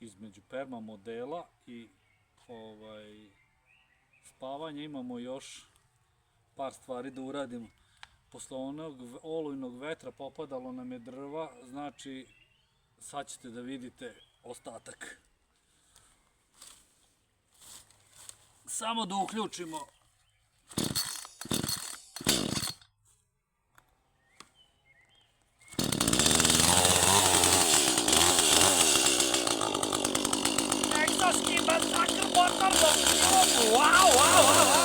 između perma modela i spavanja imamo još par stvari da uradimo. Posle onog olujnog vetra popadalo nam je drva, znači sad ćete da vidite ostatak. Samo da uključimo wow.